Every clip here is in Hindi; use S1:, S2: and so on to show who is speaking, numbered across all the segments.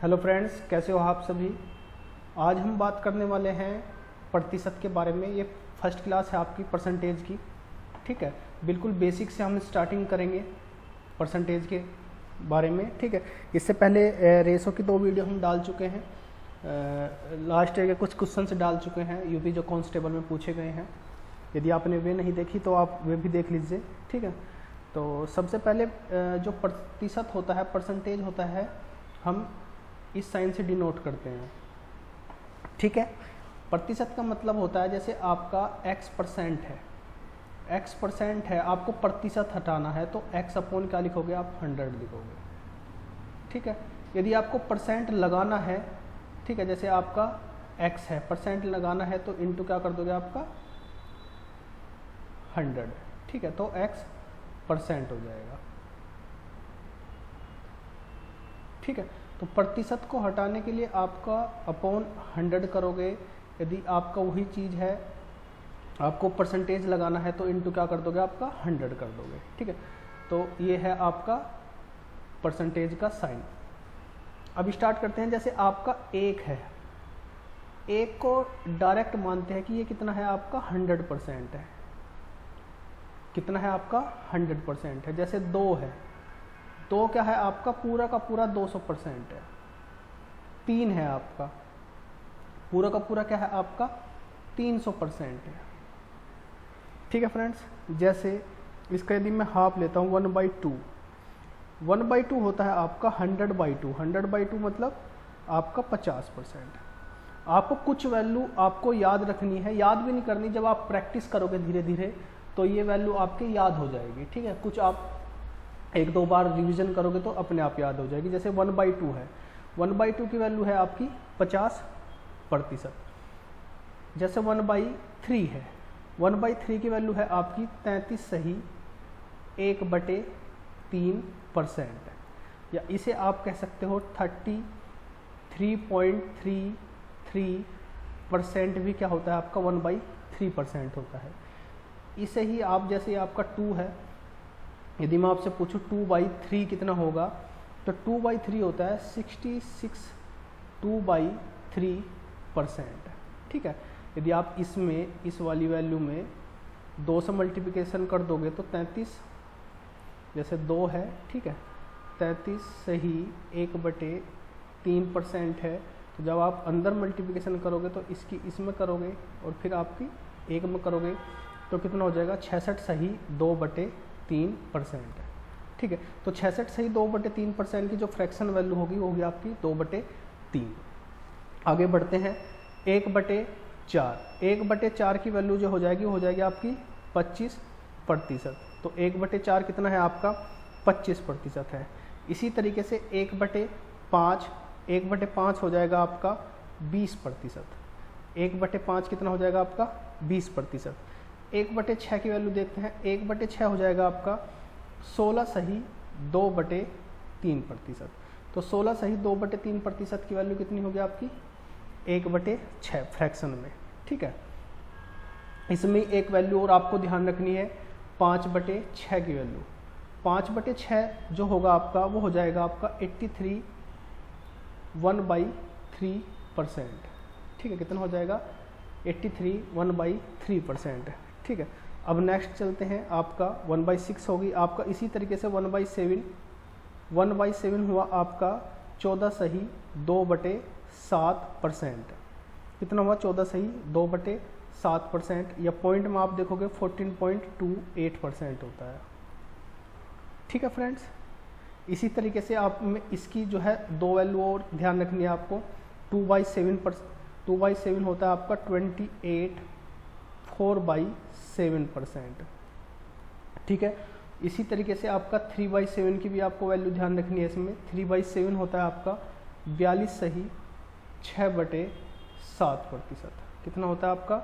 S1: हेलो फ्रेंड्स, कैसे हो आप सभी। आज हम बात करने वाले हैं प्रतिशत के बारे में। ये फर्स्ट क्लास है आपकी परसेंटेज की, ठीक है। बिल्कुल बेसिक से हम स्टार्टिंग करेंगे परसेंटेज के बारे में, ठीक है। इससे पहले रेशो की 2 वीडियो हम डाल चुके हैं। लास्ट ईयर के कुछ क्वेश्चन डाल चुके हैं यूपी जो कांस्टेबल में पूछे गए हैं। यदि आपने वे नहीं देखी तो आप वे भी देख लीजिए, ठीक है। तो सबसे पहले जो प्रतिशत होता है, परसेंटेज होता है, हम इस साइन से डिनोट करते हैं, ठीक है। प्रतिशत का मतलब होता है जैसे आपका x% है, x% है, आपको प्रतिशत हटाना है तो x अपॉन क्या लिखोगे आप, 100 लिखोगे, ठीक है। यदि आपको परसेंट लगाना है, ठीक है, जैसे आपका x है, परसेंट लगाना है तो इनटू क्या कर दोगे आपका 100, ठीक है। तो x% हो जाएगा, ठीक है। तो प्रतिशत को हटाने के लिए आपका अपॉन 100 करोगे। यदि आपका वही चीज़ है, आपको परसेंटेज लगाना है तो इनटू क्या कर दोगे आपका 100 कर दोगे, ठीक है। तो ये है आपका परसेंटेज का साइन। अब स्टार्ट करते हैं। जैसे आपका 1 है, 1 को डायरेक्ट मानते हैं कि ये कितना है आपका 100% है। कितना है आपका 100% है। जैसे 2 है, 2 क्या है आपका पूरा का पूरा 200% है। 3 है आपका पूरा का पूरा क्या है आपका 300% है, ठीक है फ्रेंड्स। जैसे इसका यदि मैं हाफ लेता हूँ 1/2, 1/2 होता है आपका 100/2, 100/2 मतलब आपका 50%। आपको कुछ वैल्यू आपको याद रखनी है, याद भी नहीं करनी, जब आप प्रैक्टिस करोगे धीरे धीरे तो ये वैल्यू आपके याद हो जाएगी, ठीक है। कुछ आप 1-2 बार रिवीजन करोगे तो अपने आप याद हो जाएगी। जैसे 1/2 है, 1/2 की वैल्यू है आपकी 50%। जैसे 1/3 है, 1/3 की वैल्यू है आपकी 33 सही 1/3%, या इसे आप कह सकते हो 33.33% भी क्या होता है आपका 1/3% होता है। इसे ही आप, जैसे आपका 2 है, यदि मैं आपसे पूछूं 2/3 कितना होगा, तो 2/3 होता है 66 2/3%, ठीक है। यदि आप इसमें इस वाली वैल्यू में 2 से मल्टीप्लिकेशन कर दोगे तो 33, जैसे 2 है, ठीक है, 33 सही 1/3% है। तो जब आप अंदर मल्टीप्लिकेशन करोगे तो इसकी इसमें करोगे और फिर आपकी 1 में करोगे तो कितना हो जाएगा 66 सही 2/3% है, ठीक है। तो 66 सही 2/3% की जो फ्रैक्शन वैल्यू होगी वो होगी आपकी 2/3। आगे बढ़ते हैं 1/4, 1/4 की वैल्यू जो हो जाएगी वो हो जाएगी आपकी 25%। तो 1/4 कितना है आपका 25% है। इसी तरीके से 1/5, 1/5 हो जाएगा आपका 20%। 1/5 कितना हो जाएगा आपका 20%। 1/6 की वैल्यू देखते हैं, 1/6 हो जाएगा आपका 16 सही 2/3%। तो 16 सही 2/3% की वैल्यू कितनी होगी आपकी 1/6 फ्रैक्शन में, ठीक है। इसमें एक वैल्यू और आपको ध्यान रखनी है 5/6 की वैल्यू। 5/6 जो होगा आपका वो हो जाएगा आपका 83 1/3%, ठीक है। कितना हो जाएगा 83 1/3%, ठीक है। अब नेक्स्ट चलते हैं, आपका 1/6 होगी आपका। इसी तरीके से 1/7, 1/7 हुआ आपका 14 सही 2/7%। कितना हुआ 14 सही 2/7%, या पॉइंट में आप देखोगे 14.28% होता है, ठीक है फ्रेंड्स। इसी तरीके से आप में इसकी जो है 2 वैल्यू और ध्यान रखनी है आपको। 2/7 होता है आपका 28 4/7%, ठीक है। इसी तरीके से आपका 3/7 की भी आपको वैल्यू ध्यान रखनी है। इसमें 3/7 होता है आपका 42 सही 6/7%। कितना होता है आपका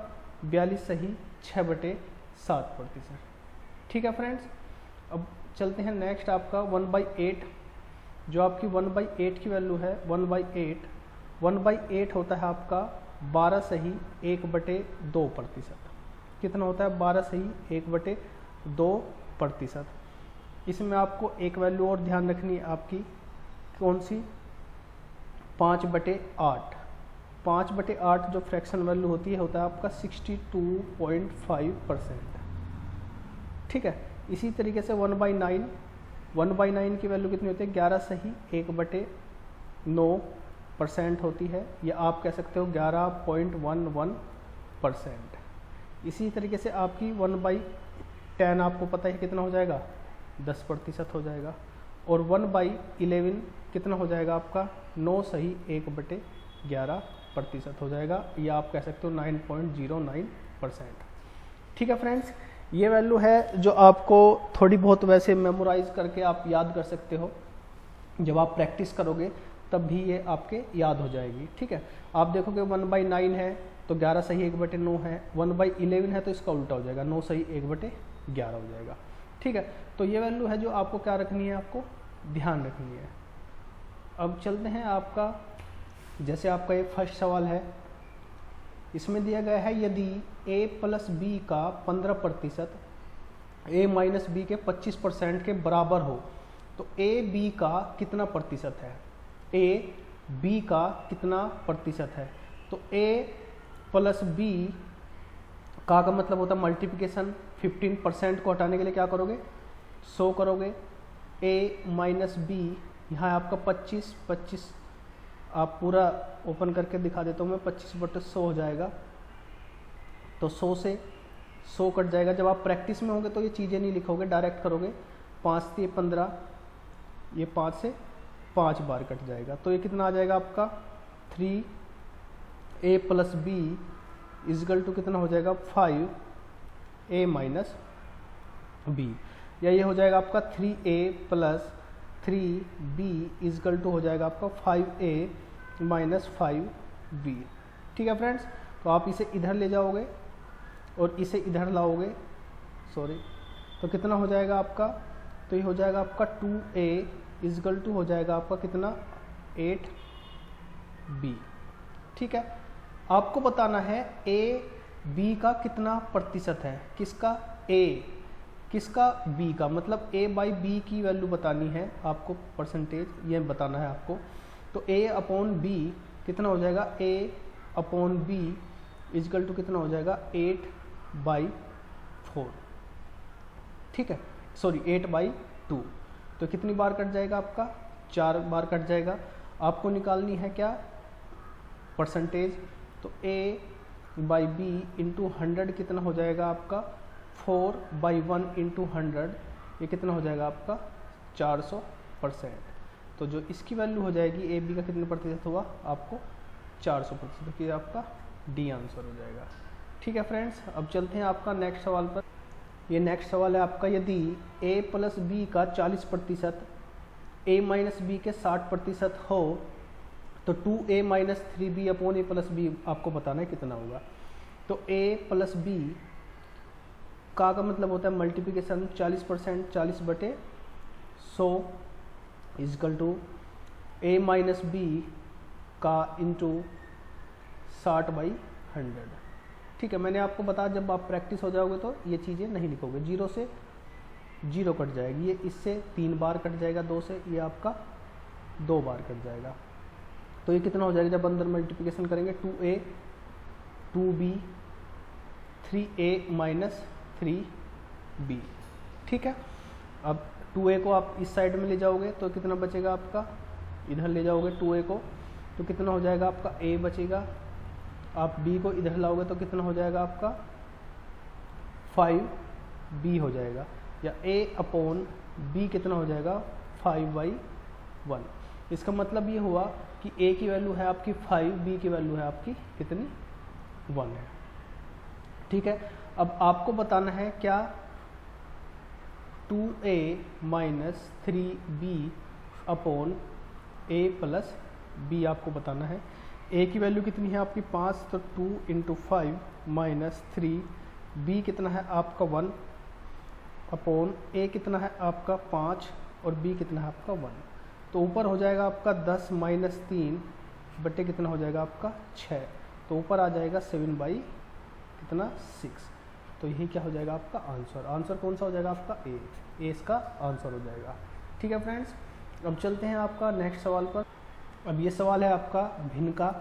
S1: 42 सही 6/7%, ठीक है फ्रेंड्स। अब चलते हैं नेक्स्ट आपका 1/8, जो आपकी 1/8 की वैल्यू है 1/8 होता है आपका 12 सही 1/2%। कितना होता है 12 सही 1/2%। इसमें आपको एक वैल्यू और ध्यान रखनी है आपकी, कौन सी 5/8। 5/8 जो फ्रैक्शन वैल्यू होती है होता है आपका 62.5%। ठीक है, इसी तरीके से 1/9 की वैल्यू कितनी होती है? 11 सही 1/9% होती है, या आप कह सकते हो 11.11%। इसी तरीके से आपकी 1/10 आपको पता है कितना हो जाएगा? 10% हो जाएगा। और 1/11 कितना हो जाएगा आपका? 9 सही 1/11% हो जाएगा, या आप कह सकते हो 9.09%। ठीक है फ्रेंड्स, ये वैल्यू है जो आपको थोड़ी बहुत वैसे मेमोराइज करके आप याद कर सकते हो। जब आप प्रैक्टिस करोगे तब भी ये आपके याद हो जाएगी। ठीक है, आप देखोगे 1/9 है तो 11 सही 1/9 है, 1/11 है तो इसका उल्टा हो जाएगा, 9 सही 1/11 हो जाएगा। ठीक है, तो ये वैल्यू है जो आपको क्या रखनी है? आपको ध्यान रखनी है। अब चलते हैं आपका, जैसे आपका ये फर्स्ट सवाल है, इसमें दिया गया है यदि a + b का 15% a - b के 25% के बराबर हो तो a b का कितना प्रतिशत है? a b का कितना प्रतिशत है? तो a + b का मतलब होता है मल्टीप्लिकेशन। 15% को हटाने के लिए क्या करोगे? 100 करोगे। a - b यहाँ आपका 25 आप पूरा ओपन करके दिखा देता हूँ मैं, 25/100 हो जाएगा। तो 100 से 100 कट जाएगा। जब आप प्रैक्टिस में होंगे तो ये चीज़ें नहीं लिखोगे, डायरेक्ट करोगे। 5 से 15, ये 5 से 5 बार कट जाएगा। तो ये कितना आ जाएगा आपका? 3a + b = कितना हो जाएगा? 5a - b, या ये हो जाएगा आपका 3a + 3b = हो जाएगा आपका 5a - 5b। ठीक है फ्रेंड्स, तो आप इसे इधर ले जाओगे और इसे इधर लाओगे, सॉरी, तो कितना हो जाएगा आपका? तो ये हो जाएगा आपका 2a = हो जाएगा आपका कितना? 8b। ठीक है, आपको बताना है a b का कितना प्रतिशत है। किसका? a, किसका? b का, मतलब a/b की वैल्यू बतानी है आपको, परसेंटेज ये बताना है आपको। तो a/b कितना हो जाएगा? a/b = कितना हो जाएगा? 8/4। ठीक है, सॉरी 8/2। तो कितनी बार कट जाएगा आपका? 4 बार कट जाएगा। आपको निकालनी है क्या? परसेंटेज। तो a/b × 100 कितना हो जाएगा आपका? 4/1 × 100, ये कितना हो जाएगा आपका? 400%। तो जो इसकी वैल्यू हो जाएगी a b का कितने प्रतिशत हुआ? आपको 400%, कि आपका डी आंसर हो जाएगा। ठीक है फ्रेंड्स, अब चलते हैं आपका नेक्स्ट सवाल पर। ये नेक्स्ट सवाल है आपका, यदि a + b का 40% a - b के 60% हो तो 2a - 3b / a + b आपको बताना है कितना होगा। तो a + b का मतलब होता है मल्टीप्लिकेशन। 40% 40/100 = a - b का इंटू 60/100। ठीक है, मैंने आपको बताया जब आप प्रैक्टिस हो जाओगे तो ये चीज़ें नहीं लिखोगे। 0 से 0 कट जाएगी, ये इससे 3 बार कट जाएगा, 2 से ये आपका 2 बार कट जाएगा। तो ये कितना हो जाएगा जब अंदर मल्टीप्लिकेशन करेंगे? 2a 2b 3a - 3b। ठीक है, अब 2a को आप इस साइड में ले जाओगे तो कितना बचेगा आपका? इधर ले जाओगे 2a को तो कितना हो जाएगा आपका? a बचेगा। आप b को इधर लाओगे तो कितना हो जाएगा आपका? 5b हो जाएगा, या a/b कितना हो जाएगा? 5/1। इसका मतलब ये हुआ कि a की वैल्यू है आपकी 5, b की वैल्यू है आपकी कितनी? 1 है। ठीक है, अब आपको बताना है क्या? 2a - 3b / a + b आपको बताना है। a की वैल्यू कितनी है आपकी? 5, तो 2 × 5 - 3, b कितना है आपका? 1 / a कितना है आपका? 5, और b कितना है आपका? 1। तो ऊपर हो जाएगा आपका 10 - 3 बटे कितना हो जाएगा आपका? 6। तो ऊपर आ जाएगा 7/6। तो यही क्या हो जाएगा आपका आंसर? आंसर कौन सा हो जाएगा आपका? ए इसका आंसर हो जाएगा। ठीक है फ्रेंड्स, अब चलते हैं आपका नेक्स्ट सवाल पर। अब ये सवाल है आपका भिन्न का।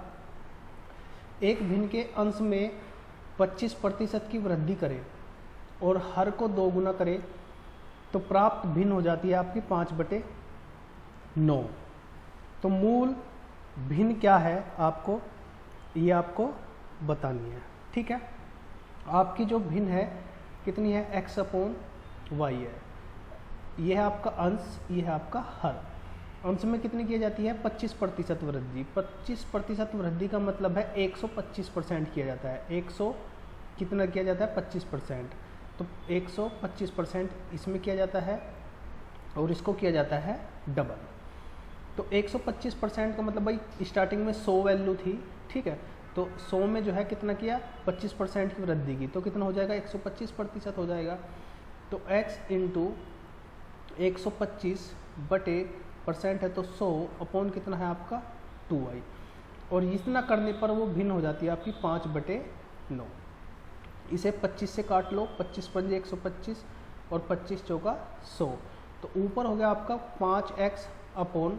S1: एक भिन्न के अंश में 25% की वृद्धि करें और हर को 2 गुना करें तो प्राप्त भिन्न हो जाती है आपकी 5/9। तो मूल भिन्न क्या है आपको ये आपको बतानी है, ठीक है। आपकी जो भिन्न है कितनी है, x/y है। ये है आपका अंश, ये है आपका हर। अंश में कितनी की जाती है 25% वृद्धि। 25% वृद्धि का मतलब है 125% किया जाता है। 100 कितना किया जाता है 25%, तो 125% इसमें किया जाता है और इसको किया जाता है डबल। तो 125% का मतलब भाई स्टार्टिंग में 100 वैल्यू थी, ठीक है, तो 100 में जो है कितना किया 25% की वृद्धि की, तो कितना हो जाएगा 125% हो जाएगा। तो x इंटू 125 बटे परसेंट है तो 100 अपॉन कितना है आपका 2y, और इतना करने पर वो भिन्न हो जाती है आपकी 5/9। इसे 25 से काट लो, 25 पंजे 125 और 25 चौका 100, तो ऊपर हो गया आपका 5x अपॉन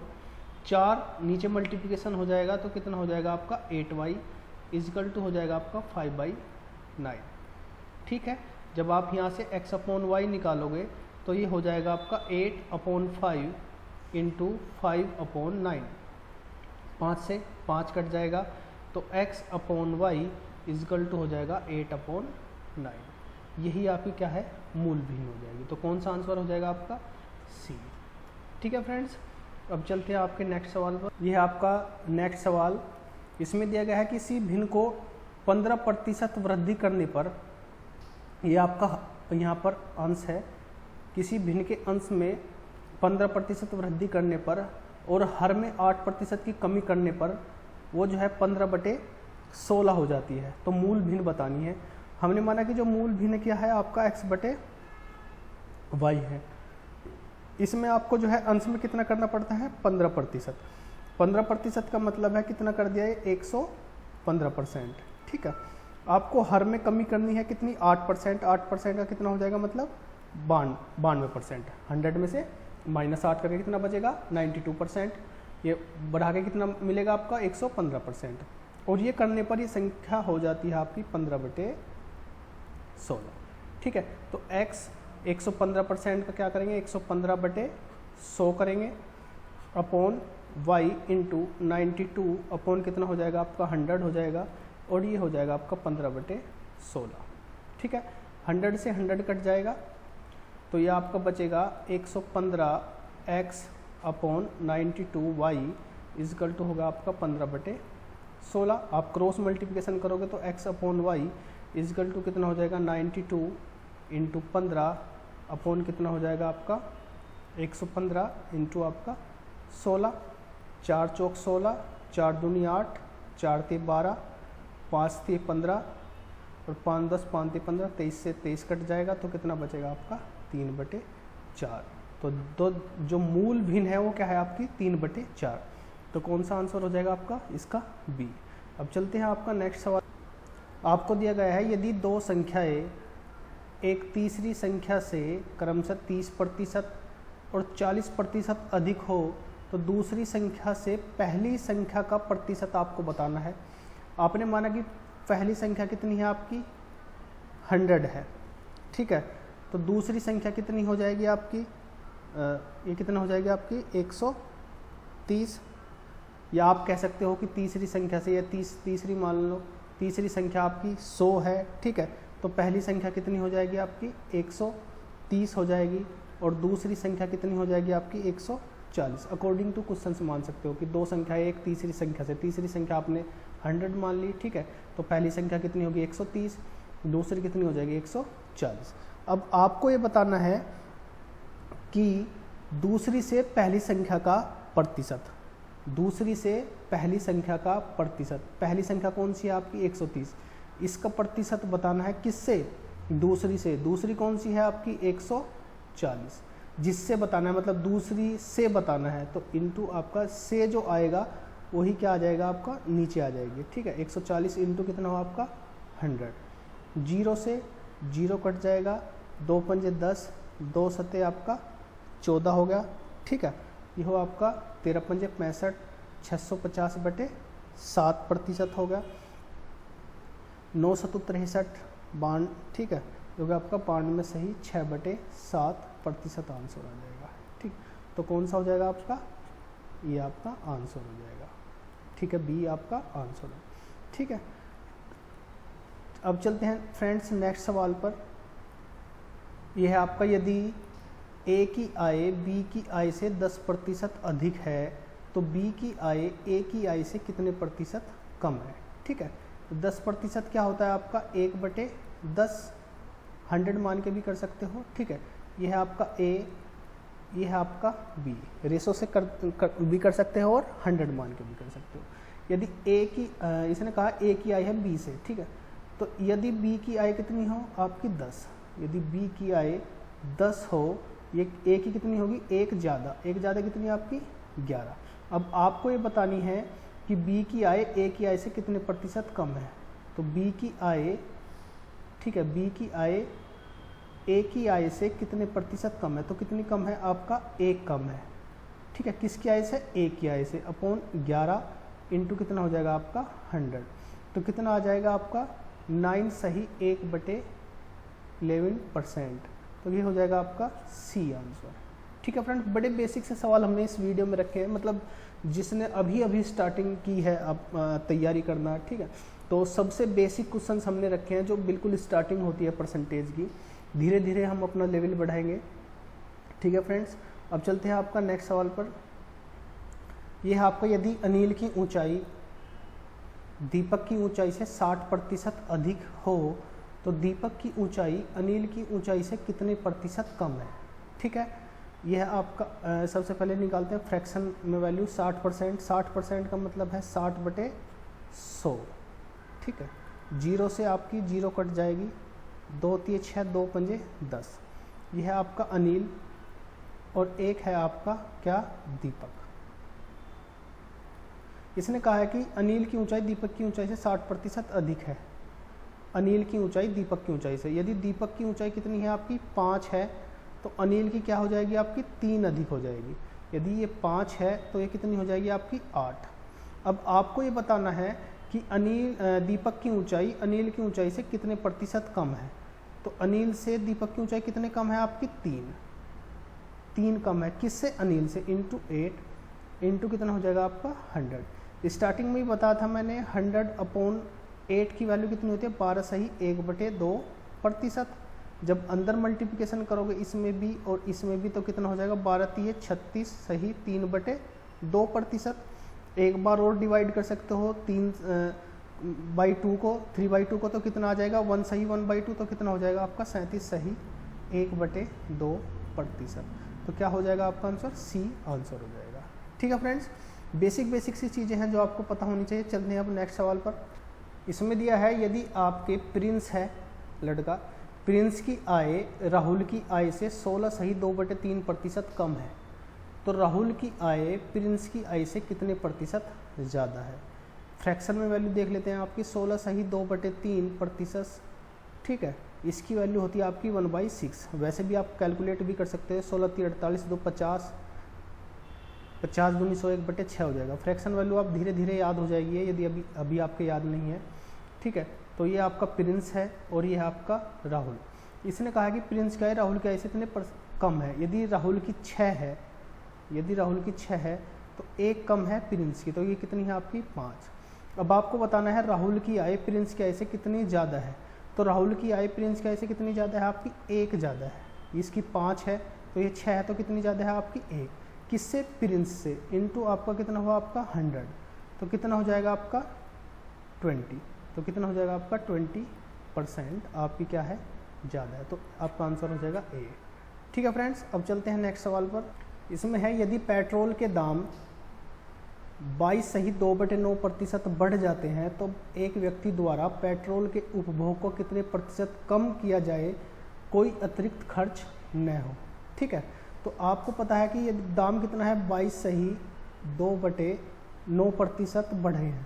S1: 4, नीचे मल्टीप्लिकेशन हो जाएगा तो कितना हो जाएगा आपका 8y इजिकल टू हो जाएगा आपका 5/9, ठीक है। जब आप यहाँ से x अपॉन y निकालोगे तो ये हो जाएगा आपका 8/5 इंटू 5/9, 5 से 5 कट जाएगा तो x upon y is equal to हो जाएगा 8/9। यही आपकी क्या है मूल भिन्न हो जाएगी। तो कौन सा आंसर हो जाएगा आपका C, ठीक है फ्रेंड्स। अब चलते हैं आपके नेक्स्ट सवाल पर। यह है आपका नेक्स्ट सवाल। इसमें दिया गया है कि किसी भिन्न को 15% वृद्धि करने पर, यह आपका यहाँ पर अंश है, किसी भिन्न के अंश में 15% वृद्धि करने पर और हर में 8% की कमी करने पर वो जो है 15/16 हो जाती है। तो मूल भिन्न बतानी है। हमने माना कि जो मूल भिन्न क्या है आपका x/y है। इसमें आपको जो है अंश में कितना करना पड़ता है 15%। 15% का मतलब है कितना कर दिया है 115%, ठीक है। आपको हर में कमी करनी है कितनी 8%। 8% का कितना हो जाएगा मतलब 92%। 100 में से -8 करके कितना बचेगा 92%। ये बढ़ा के कितना मिलेगा आपका 115%, और ये करने पर ये संख्या हो जाती है आपकी 15/16, ठीक है। तो x 115% का क्या करेंगे 115/100 करेंगे अपॉन y इंटू 92 अपॉन कितना हो जाएगा आपका 100 हो जाएगा, और ये हो जाएगा आपका 15/16, ठीक है। 100 से 100 कट जाएगा तो ये आपका बचेगा 115x upon 92y is equal to होगा आपका 15/16। आप क्रॉस मल्टीप्लिकेशन करोगे तो x upon y is equal to कितना हो जाएगा 92 इंटू 15 अपॉन कितना हो जाएगा आपका 115 इंटू आपका 16। 4 चौक 16, 4 दूनी 8, 4 ते 12, 5 ते 15 और 5 10 5 ते 15, 23 से 23 कट जाएगा तो कितना बचेगा आपका 3/4। तो दो जो मूल भिन्न है वो क्या है आपकी 3/4। तो कौन सा आंसर हो जाएगा आपका इसका बी। अब चलते हैं आपका नेक्स्ट सवाल। आपको दिया गया है यदि दो संख्याएं एक तीसरी संख्या से क्रमशः 30% और 40% अधिक हो तो दूसरी संख्या से पहली संख्या का प्रतिशत आपको बताना है। आपने माना कि पहली संख्या कितनी है आपकी 100 है, ठीक है। तो दूसरी संख्या कितनी हो जाएगी आपकी ये कितना हो जाएगी आपकी 130, या आप कह सकते हो कि तीसरी संख्या से, या तीसरी मान लो तीसरी संख्या आपकी 100 है, ठीक है। तो पहली संख्या कितनी हो जाएगी आपकी 130 हो जाएगी, और दूसरी संख्या कितनी हो जाएगी आपकी 140। अकॉर्डिंग टू क्वेश्चन से मान सकते हो कि दो संख्या एक तीसरी संख्या से, तीसरी संख्या आपने 100 मान ली, ठीक है। तो पहली संख्या कितनी होगी 130, दूसरी कितनी हो जाएगी 140। अब आपको ये बताना है कि दूसरी से पहली संख्या का प्रतिशत, दूसरी से पहली संख्या का प्रतिशत। पहली संख्या कौन सी है आपकी 130, इसका प्रतिशत बताना है किससे दूसरी से। दूसरी कौन सी है आपकी 140, जिससे बताना है मतलब दूसरी से बताना है, तो इंटू आपका से जो आएगा वही क्या आ जाएगा आपका नीचे आ जाएगी, ठीक है। 140 इंटू कितना हो आपका 100। 0 से 0 कट जाएगा, 2 पंजे 10, 2 सत्ते आपका 14 हो गया, ठीक है। ये हो आपका 13 पंजे 65, 650/7% हो गया। 9 सतु 63 बावन, ठीक है, जो कि आपका 92 सही 6/7% आंसर आ जाएगा। ठीक, तो कौन सा हो जाएगा आपका, ये आपका आंसर हो जाएगा। ठीक है, बी आपका आंसर है। ठीक है, अब चलते हैं फ्रेंड्स नेक्स्ट सवाल पर। यह है आपका, यदि ए की आय बी की आय से 10% अधिक है तो बी की आय ए की आय से कितने प्रतिशत कम है। ठीक है, तो 10% क्या होता है आपका 1/10, 100 मान के भी कर सकते हो। ठीक है, यह है आपका ए, यह है आपका बी, रेशो से भी कर सकते हो और 100 मान के भी कर सकते हो। यदि ए की इसने कहा ए की आय है बी से, ठीक है, तो यदि बी की आय कितनी हो आपकी 10, यदि बी की आय 10 हो, ये ए की कितनी होगी, एक ज़्यादा कितनी आपकी 11। अब आपको ये बतानी है कि बी की आय ए की आय से कितने प्रतिशत कम है। तो बी की आय, ठीक है, बी की आय ए की आय से कितने प्रतिशत कम है, तो कितनी कम है आपका, एक कम है। ठीक है, किसकी आय से, ए की आय से, अपॉन 11 इंटू कितना हो जाएगा आपका 100, तो कितना आ जाएगा आपका 9 सही 1/11%, तो ये हो जाएगा आपका सी आंसर। ठीक है फ्रेंड्स, बड़े बेसिक से सवाल हमने इस वीडियो में रखे हैं, मतलब जिसने अभी स्टार्टिंग की है अब तैयारी करना, ठीक है, तो सबसे बेसिक क्वेश्चंस हमने रखे हैं जो बिल्कुल स्टार्टिंग होती है परसेंटेज की। धीरे धीरे हम अपना लेवल बढ़ाएंगे। ठीक है फ्रेंड्स, अब चलते हैं आपका नेक्स्ट सवाल पर। यह है आपका, यदि अनिल की ऊंचाई दीपक की ऊंचाई से 60% अधिक हो तो दीपक की ऊंचाई अनिल की ऊंचाई से कितने प्रतिशत कम है। ठीक है, यह आपका सबसे पहले निकालते हैं फ्रैक्शन में वैल्यू 60%। 60% का मतलब है 60/100। ठीक है, 0 से आपकी 0 कट जाएगी, 2 3 6 2 5 10। यह है आपका अनिल और एक है आपका क्या, दीपक। इसने कहा है कि अनिल की ऊंचाई दीपक की ऊंचाई से 60% अधिक है। अनिल की ऊंचाई दीपक की ऊंचाई से, यदि दीपक की ऊंचाई कितनी है आपकी 5 है तो अनिल की क्या हो जाएगी आपकी 3 अधिक हो जाएगी। यदि ये 5 है तो ये कितनी हो जाएगी आपकी 8। अब आपको ये बताना है कि दीपक की ऊंचाई अनिल की ऊंचाई से कितने प्रतिशत कम है। तो अनिल से दीपक की ऊंचाई कितने कम है आपकी 3 कम है, किससे, अनिल से, इंटू 8 इंटू कितना हो जाएगा आपका 100। स्टार्टिंग में ही बताया था मैंने 100/8 की वैल्यू कितनी होती है 12 सही 1/2%। जब अंदर मल्टीप्लिकेशन करोगे इसमें भी और इसमें भी तो कितना हो जाएगा 12 3 36 सही 3/2%। एक बार और डिवाइड कर सकते हो 3/2 को 3/2 को, तो कितना आ जाएगा 1 सही 1/2, तो कितना हो जाएगा आपका 37 सही 1/2%। तो क्या हो जाएगा आपका आंसर, सी आंसर हो जाएगा। ठीक है फ्रेंड्स, बेसिक सी चीज़ें हैं जो आपको पता होनी चाहिए। चलते हैं अब नेक्स्ट सवाल पर। इसमें दिया है, यदि आपके प्रिंस है लड़का, प्रिंस की आय राहुल की आय से 16 सही 2/3% कम है, तो राहुल की आय प्रिंस की आय से कितने प्रतिशत ज़्यादा है। फ्रैक्शन में वैल्यू देख लेते हैं आपकी 16 सही 2/3%। ठीक है, इसकी वैल्यू होती है आपकी 1/6। वैसे भी आप कैलकुलेट भी कर सकते हैं, 16 3 48 2 50, 50 दूनी 100 1/6 हो जाएगा। फ्रैक्शन वैल्यू आप धीरे धीरे याद हो जाएगी यदि अभी आपके याद नहीं है। ठीक है, तो ये आपका प्रिंस है और ये है आपका राहुल। इसने कहा कि प्रिंस का है राहुल की आय से इतने कम है। यदि राहुल की 6 है तो एक कम है प्रिंस की, तो ये कितनी है आपकी 5। अब आपको बताना है राहुल की आय प्रिंस की आय से कितनी ज़्यादा है। तो राहुल की आय प्रिंस की आय से कितनी ज़्यादा है आपकी 1 ज़्यादा है। इसकी 5 है तो ये 6 है, तो कितनी ज़्यादा है आपकी 1। किससे, प्रिंस से, इंटू आपका कितना हुआ आपका 100, तो कितना हो जाएगा आपका 20, तो कितना हो जाएगा आपका 20% आपकी क्या है ज़्यादा है, तो आपका आंसर हो जाएगा ए। ठीक है फ्रेंड्स, अब चलते हैं नेक्स्ट सवाल पर। इसमें है, यदि पेट्रोल के दाम 22 सही 2/9% बढ़ जाते हैं तो एक व्यक्ति द्वारा पेट्रोल के उपभोग को कितने प्रतिशत कम किया जाए कोई अतिरिक्त खर्च न हो। ठीक है, तो आपको पता है कि ये दाम कितना है 22 सही 2/9% बढ़े हैं।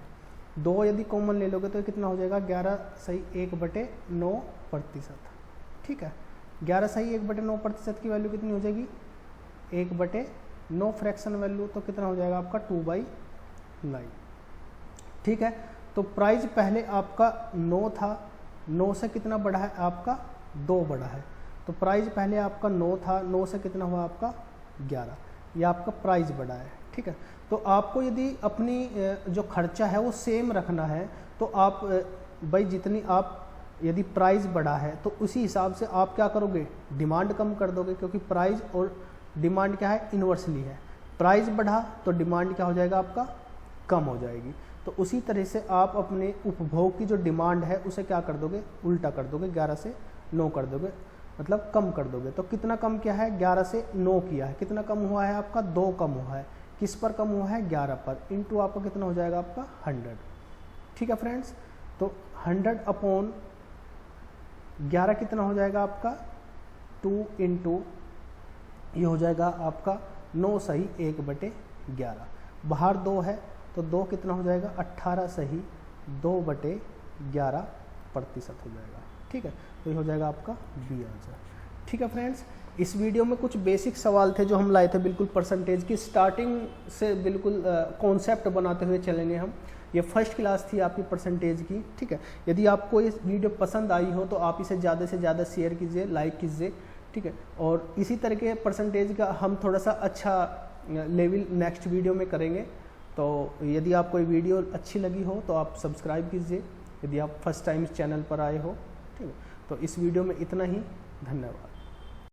S1: 2 यदि कॉमन ले लोगे तो कितना हो जाएगा 11 सही 1/9%। ठीक है, 11 सही 1/9% की वैल्यू कितनी हो जाएगी 1/9। फ्रैक्शन वैल्यू तो कितना हो जाएगा आपका 9। ठीक है, तो प्राइस पहले आपका 9 था, 9 से कितना बढ़ा है आपका 2 बढ़ा है, तो प्राइस पहले आपका 9 था, 9 से कितना हुआ आपका 11, ये आपका प्राइस बढ़ा है। ठीक है, तो आपको यदि अपनी जो खर्चा है वो सेम रखना है तो आप भाई जितनी आप यदि प्राइस बढ़ा है तो उसी हिसाब से आप क्या करोगे, डिमांड कम कर दोगे, क्योंकि प्राइस और डिमांड क्या है, इन्वर्सली है। प्राइस बढ़ा तो डिमांड क्या हो जाएगा आपका, कम हो जाएगी। तो उसी तरह से आप अपने उपभोग की जो डिमांड है उसे क्या कर दोगे, उल्टा कर दोगे, 11 से 9 कर दोगे, मतलब कम कर दोगे। तो कितना कम किया है, 11 से 9 किया है, कितना कम हुआ है आपका 2 कम हुआ है, किस पर कम हुआ है 11 पर, इंटू आपका कितना हो जाएगा आपका 100। ठीक है फ्रेंड्स, तो 100 अपॉन 11 कितना हो जाएगा आपका 2 इंटू ये हो जाएगा आपका 9 सही 1/11, बाहर 2 है तो 2 कितना हो जाएगा 18 सही 2/11% हो जाएगा। ठीक है, तो ये हो जाएगा आपका बी आंसर। ठीक है फ्रेंड्स, इस वीडियो में कुछ बेसिक सवाल थे जो हम लाए थे बिल्कुल परसेंटेज की, स्टार्टिंग से बिल्कुल कॉन्सेप्ट बनाते हुए चलेंगे हम। ये फर्स्ट क्लास थी आपकी परसेंटेज की। ठीक है, यदि आपको ये वीडियो पसंद आई हो तो आप इसे ज़्यादा से ज़्यादा शेयर कीजिए, लाइक कीजिए। ठीक है, और इसी तरह के परसेंटेज का हम थोड़ा सा अच्छा लेवल नेक्स्ट वीडियो में करेंगे। तो यदि आपको ये वीडियो अच्छी लगी हो तो आप सब्सक्राइब कीजिए, यदि आप फर्स्ट टाइम इस चैनल पर आए हो। ठीक है, तो इस वीडियो में इतना ही, धन्यवाद।